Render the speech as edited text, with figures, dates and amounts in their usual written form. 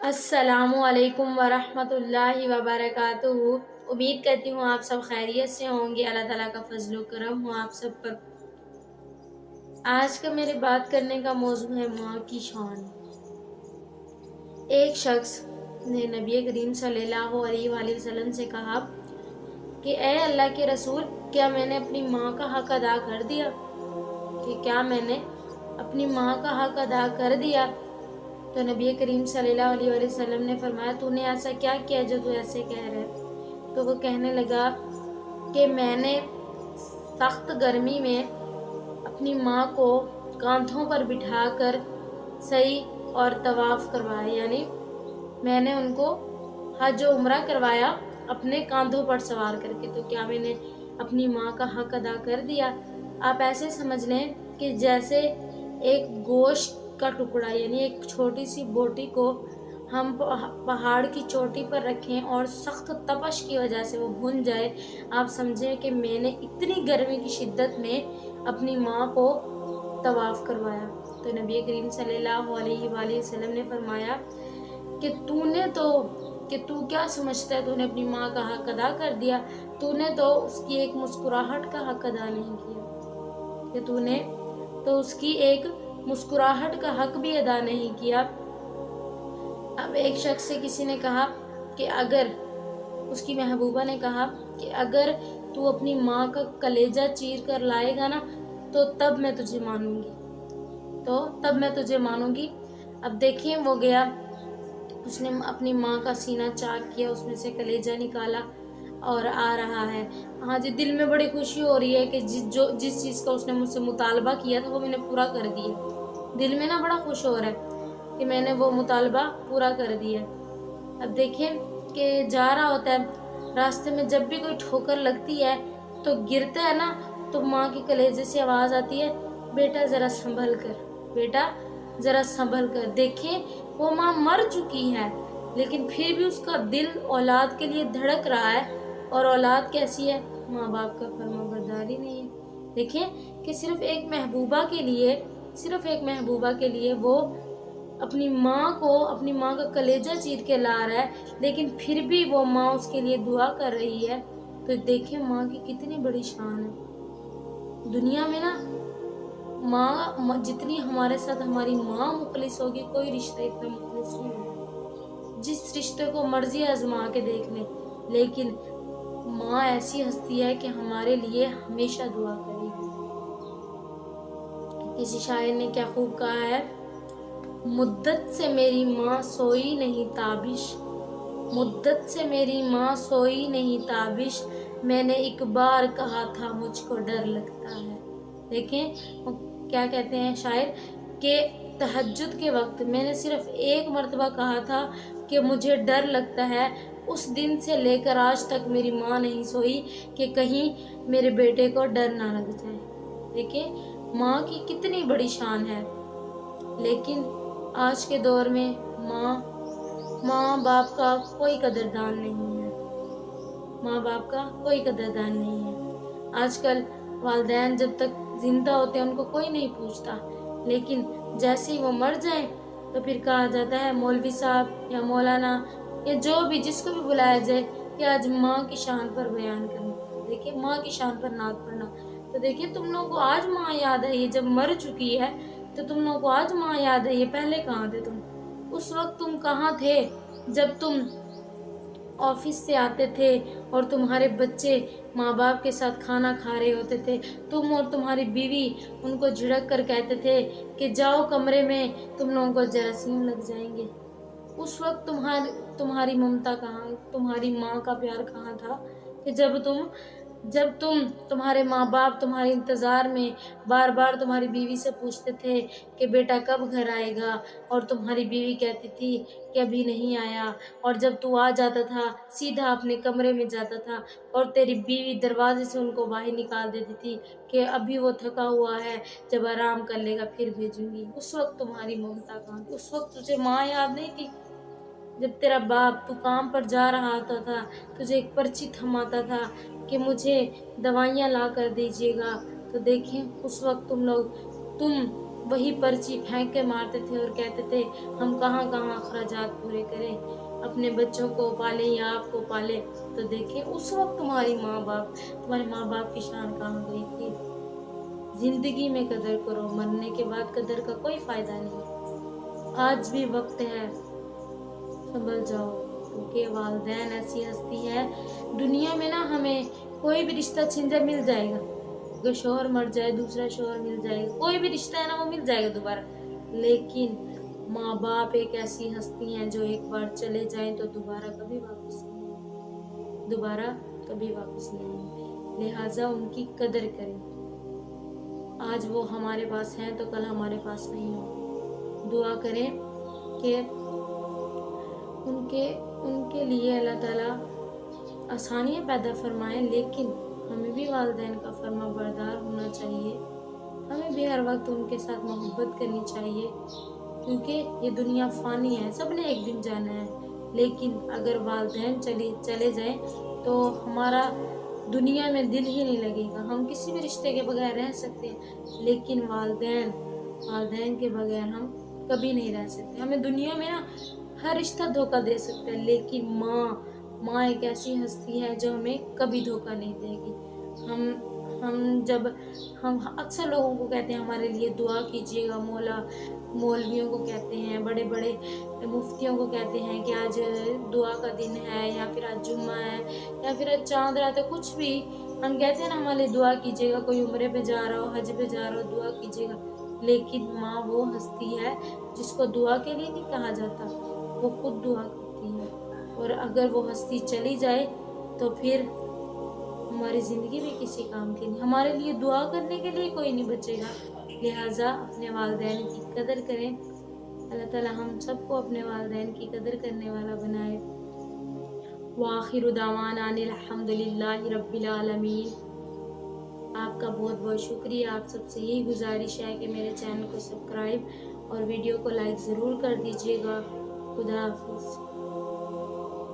अस्सलामु अलैकुम वरहमतुल्लाहि वबरकातुहू। उम्मीद करती हूँ आप सब खैरियत से होंगे। अल्लाह ताला का फजल व करम हो आप सब पर। आज का मेरे बात करने का मौजू है माँ की शान। एक शख्स ने नबी करीम सल्लल्लाहु अलैहि वसल्लम से कहा कि ए अल्लाह के रसूल, क्या मैंने अपनी माँ का हक अदा कर दिया? क्या मैंने अपनी माँ का हक अदा कर दिया? तो नबी करीम सल्लल्लाहु अलैहि वसल्लम ने फरमाया, तूने ऐसा क्या किया जो तू ऐसे कह रहा है? तो वो कहने लगा कि मैंने सख्त गर्मी में अपनी माँ को कांधों पर बिठाकर सही और तवाफ़ करवाया, यानी मैंने उनको हज और उम्रा करवाया अपने कांधों पर सवार करके। तो क्या मैंने अपनी माँ का हक अदा कर दिया? आप ऐसे समझ लें कि जैसे एक गोश्त का टुकड़ा, यानी एक छोटी सी बोटी को हम पहाड़ की चोटी पर रखें और सख्त तपश की वजह से वो भुन जाए, आप समझें कि मैंने इतनी गर्मी की शिद्दत में अपनी माँ को तवाफ़ करवाया। तो नबी करीम सल्लल्लाहु अलैहि वसल्लम ने फरमाया कि तू क्या समझता है, तूने अपनी माँ का हक अदा कर दिया? तूने तो उसकी एक मुस्कुराहट का हक अदा नहीं किया, कि तूने तो उसकी एक मुस्कुराहट का हक भी अदा नहीं किया। अब एक शख्स से किसी ने कहा कि अगर उसकी महबूबा ने कहा कि अगर तू अपनी माँ का कलेजा चीर कर लाएगा ना, तो तब मैं तुझे मानूंगी। अब देखिए, वो गया, उसने अपनी माँ का सीना चाक किया, उसमें से कलेजा निकाला और आ रहा है। हाँ जी, दिल में बड़ी खुशी हो रही है कि जिस चीज़ का उसने मुझसे मुतालबा किया था वो मैंने पूरा कर दिया। दिल में ना बड़ा खुश हो रहा है कि मैंने वो मुतालबा पूरा कर दिया। अब देखिए कि जा रहा होता है, रास्ते में जब भी कोई ठोकर लगती है तो गिरता है ना, तो माँ के कलेजे से आवाज़ आती है, बेटा ज़रा संभल कर। देखिए, वो माँ मर चुकी है, लेकिन फिर भी उसका दिल औलाद के लिए धड़क रहा है। और औलाद कैसी है? माँ बाप का फर्माबरदार ही नहीं है। देखिए कि सिर्फ एक महबूबा के लिए वो अपनी माँ का कलेजा चीर के ला रहा है, लेकिन फिर भी वो माँ उसके लिए दुआ कर रही है। तो देखिए माँ की कितनी बड़ी शान है। दुनिया में ना माँ जितनी हमारे साथ हमारी माँ मुखलिस होगी, कोई रिश्ता इतना मुखलिस नहीं होगा। जिस रिश्ते को मर्जी आजमा के देख ले, लेकिन माँ ऐसी हस्ती है कि हमारे लिए हमेशा दुआ करेगी। किसी शायर ने क्या खूब कहा है, मुद्दत से मेरी माँ सोई नहीं ताबिश, मैंने एक बार कहा था मुझको डर लगता है। देखें क्या कहते हैं शायर कि तहज्जुद के वक्त मैंने सिर्फ एक मर्तबा कहा था कि मुझे डर लगता है। उस दिन से लेकर आज तक मेरी माँ नहीं सोई कि कहीं मेरे बेटे को डर ना लग जाए। देखिए माँ की कितनी बड़ी शान है। लेकिन आज के दौर में माँ बाप का कोई कदरदान नहीं है। आजकल वालिदैन जब तक जिंदा होते हैं उनको कोई नहीं पूछता, लेकिन जैसे ही वो मर जाए तो फिर कहा जाता है मौलवी साहब या मौलाना या जो भी, जिसको भी बुलाया जाए कि आज माँ की शान पर बयान करना। देखिए माँ की शान पर नात पढ़ना। तो देखिए तुम लोगों को आज माँ याद है, ये जब मर चुकी है तो तुम लोगों को आज माँ याद है, ये पहले कहाँ थे तुम? उस वक्त तुम कहाँ थे जब तुम ऑफिस से आते थे और तुम्हारे बच्चे माँ बाप के साथ खाना खा रहे होते थे, तुम और तुम्हारी बीवी उनको झिड़क कर कहते थे कि जाओ कमरे में, तुम लोगों को जरासीम लग जाएंगे। उस वक्त तुम्हारी ममता कहाँ, तुम्हारी माँ का प्यार कहाँ था कि जब तुम्हारे माँ बाप तुम्हारे इंतज़ार में बार बार तुम्हारी बीवी से पूछते थे कि बेटा कब घर आएगा, और तुम्हारी बीवी कहती थी कि अभी नहीं आया, और जब तू आ जाता था सीधा अपने कमरे में जाता था और तेरी बीवी दरवाजे से उनको बाहर निकाल देती थी कि अभी वो थका हुआ है, जब आराम कर लेगा फिर भेजूंगी। उस वक्त तुम्हारी ममता कहाँ थी? उस वक्त तुझे माँ याद नहीं थी? जब तेरा बाप तू काम पर जा रहा होता था, तुझे एक पर्ची थमाता था कि मुझे दवाइयाँ ला कर दीजिएगा, तो देखें उस वक्त तुम वही पर्ची फेंक के मारते थे और कहते थे हम कहाँ कहाँ अखराजात पूरे करें, अपने बच्चों को पालें या आपको पालें। तो देखें उस वक्त तुम्हारे माँ बाप की शान कहाँ गई थी। जिंदगी में कदर करो, मरने के बाद कदर का कोई फायदा नहीं। आज भी वक्त है, संभल जाओ, क्योंकि वालिदैन ऐसी हस्ती है दुनिया में ना, हमें कोई भी रिश्ता छिन जाए मिल जाएगा। अगर शोहर मर जाए दूसरा शोहर मिल जाएगा, कोई भी रिश्ता है ना वो मिल जाएगा दोबारा। लेकिन माँ बाप एक ऐसी हस्ती हैं जो एक बार चले जाएं तो दोबारा कभी वापस नहीं आएंगे। लिहाजा उनकी कदर करें। आज वो हमारे पास हैं तो कल हमारे पास नहीं हो। दुआ करें कि उनके लिए अल्लाह ताला आसानियाँ पैदा फरमाएं, लेकिन हमें भी वालिदैन का फर्मा बरदार होना चाहिए। हमें भी हर वक्त उनके साथ मोहब्बत करनी चाहिए, क्योंकि ये दुनिया फ़ानी है, सब ने एक दिन जाना है। लेकिन अगर वालिदैन चले जाएं तो हमारा दुनिया में दिल ही नहीं लगेगा। हम किसी भी रिश्ते के बगैर रह सकते हैं, लेकिन वालिदैन के बगैर हम कभी नहीं रह सकते। हमें दुनिया में ना हर रिश्ता धोखा दे सकता है, लेकिन माँ एक ऐसी हस्ती है जो हमें कभी धोखा नहीं देगी। हम अक्सर लोगों को कहते हैं हमारे लिए दुआ कीजिएगा, मौलवियों को कहते हैं, बड़े बड़े मुफ्तियों को कहते हैं कि आज दुआ का दिन है, या फिर आज जुम्मा है, या फिर आज चांद रात है, कुछ भी हम कहते हैं ना हमारे लिए दुआ कीजिएगा। कोई उम्रे पे जा रहा हो, हज पे जा रहा हो, दुआ कीजिएगा। लेकिन माँ वो हस्ती है जिसको दुआ के लिए नहीं कहा जाता, वो खुद दुआ करती है। और अगर वो हस्ती चली जाए तो फिर हमारी ज़िंदगी भी किसी काम की नहीं, हमारे लिए दुआ करने के लिए कोई नहीं बचेगा। लिहाजा अपने वालिदैन की कदर करें। अल्लाह ताला हम सबको अपने वालिदैन की कदर करने वाला बनाए। वाखिरु दावाना अनिल हम्दुलिल्लाहि रब्बिल आलमीन। आपका बहुत बहुत शुक्रिया। आप सबसे यही गुजारिश है कि मेरे चैनल को सब्सक्राइब और वीडियो को लाइक ज़रूर कर दीजिएगा। खुदा हाफिज़।